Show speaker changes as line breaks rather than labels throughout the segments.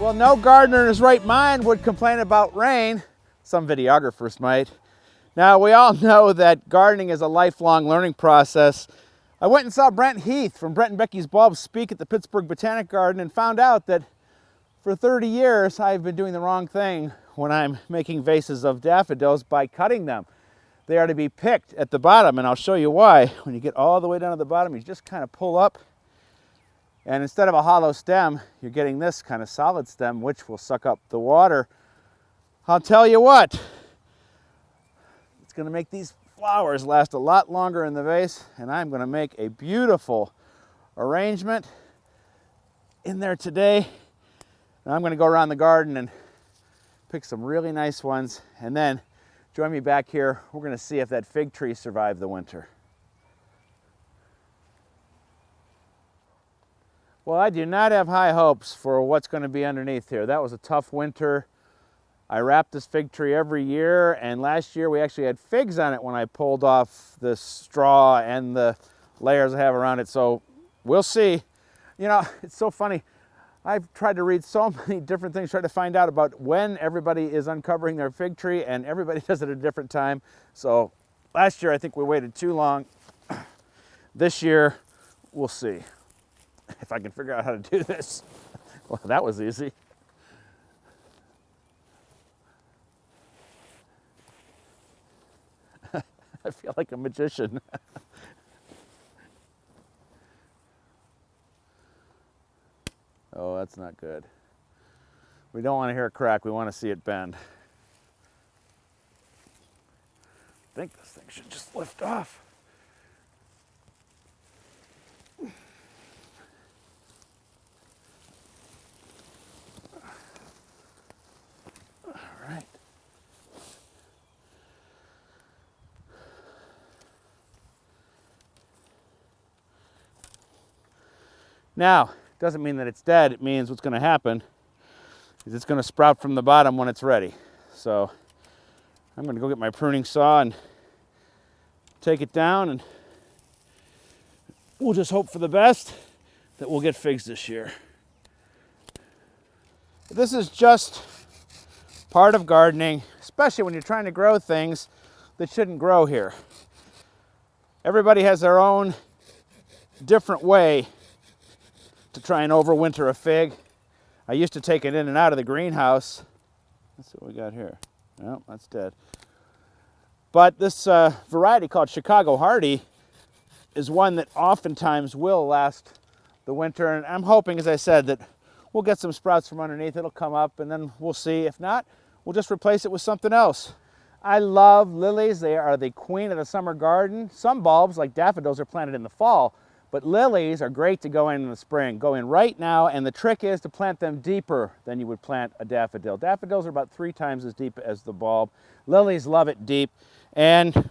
Well, no gardener in his right mind would complain about rain. Some videographers might. Now, we all know that gardening is a lifelong learning process. I went and saw Brent Heath from Brent and Becky's Bulbs speak at the Pittsburgh Botanic Garden and found out that for 30 years I've been doing the wrong thing when I'm making vases of daffodils by cutting them. They are to be picked at the bottom, and I'll show you why. When you get all the way down to the bottom, you just kind of pull up, and instead of a hollow stem, you're getting this kind of solid stem, which will suck up the water. I'll tell you what, it's going to make these flowers last a lot longer in the vase, and I'm going to make a beautiful arrangement in there today. Now I'm going to go around the garden and pick some really nice ones, and then join me back here. We're going to see if that fig tree survived the winter. Well, I do not have high hopes for what's going to be underneath here. That was a tough winter. I wrap this fig tree every year, and last year we actually had figs on it when I pulled off the straw and the layers I have around it, so we'll see. You know, it's so funny. I've tried to read so many different things, trying to find out about when everybody is uncovering their fig tree, and everybody does it at a different time. So last year I think we waited too long. This year, we'll see if I can figure out how to do this. Well, that was easy. I feel like a magician. Oh, that's not good. We don't want to hear a crack, we want to see it bend. I think this thing should just lift off. All right. Now, doesn't mean that it's dead. It means what's going to happen is it's going to sprout from the bottom when it's ready. So I'm going to go get my pruning saw and take it down, and we'll just hope for the best that we'll get figs this year. This is just part of gardening, especially when you're trying to grow things that shouldn't grow here. Everybody has their own different way to try and overwinter a fig. I used to take it in and out of the greenhouse. Let's see what we got here. No, that's dead. But this variety called Chicago Hardy is one that oftentimes will last the winter. And I'm hoping, as I said, that we'll get some sprouts from underneath. It'll come up, and then we'll see. If not, we'll just replace it with something else. I love lilies. They are the queen of the summer garden. Some bulbs, like daffodils, are planted in the fall. But lilies are great to go in the spring. Go in right now, and the trick is to plant them deeper than you would plant a daffodil. Daffodils are about 3 times as deep as the bulb. Lilies love it deep. And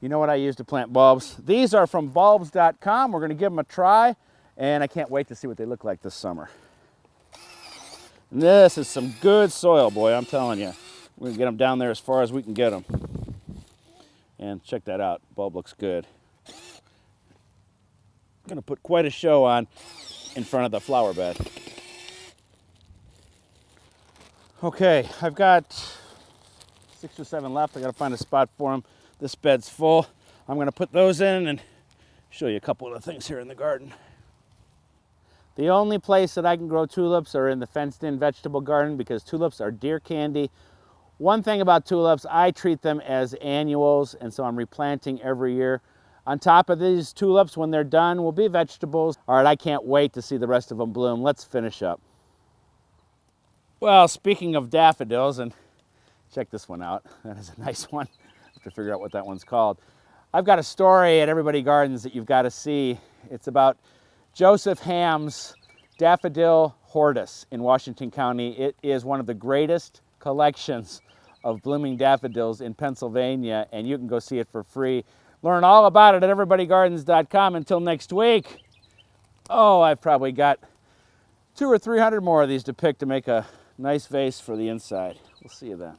you know what I use to plant bulbs? These are from bulbs.com. We're going to give them a try, and I can't wait to see what they look like this summer. And this is some good soil, boy, I'm telling you. We're going to get them down there as far as we can get them. And check that out. Bulb looks good. Going to put quite a show on in front of the flower bed. Okay, I've got 6 or 7 left. I got to find a spot for them. This bed's full. I'm going to put those in and show you a couple of the things here in the garden. The only place that I can grow tulips are in the fenced-in vegetable garden, because tulips are deer candy. One thing about tulips, I treat them as annuals, and so I'm replanting every year. On top of these tulips, when they're done, will be vegetables. All right, I can't wait to see the rest of them bloom. Let's finish up. Well, speaking of daffodils, and check this one out. That is a nice one. I have to figure out what that one's called. I've got a story at Everybody Gardens that you've got to see. It's about Joseph Ham's Daffodil Hortus in Washington County. It is one of the greatest collections of blooming daffodils in Pennsylvania, and you can go see it for free. Learn all about it at everybodygardens.com. Until next week. Oh, I've probably got 200 or 300 more of these to pick to make a nice vase for the inside. We'll see you then.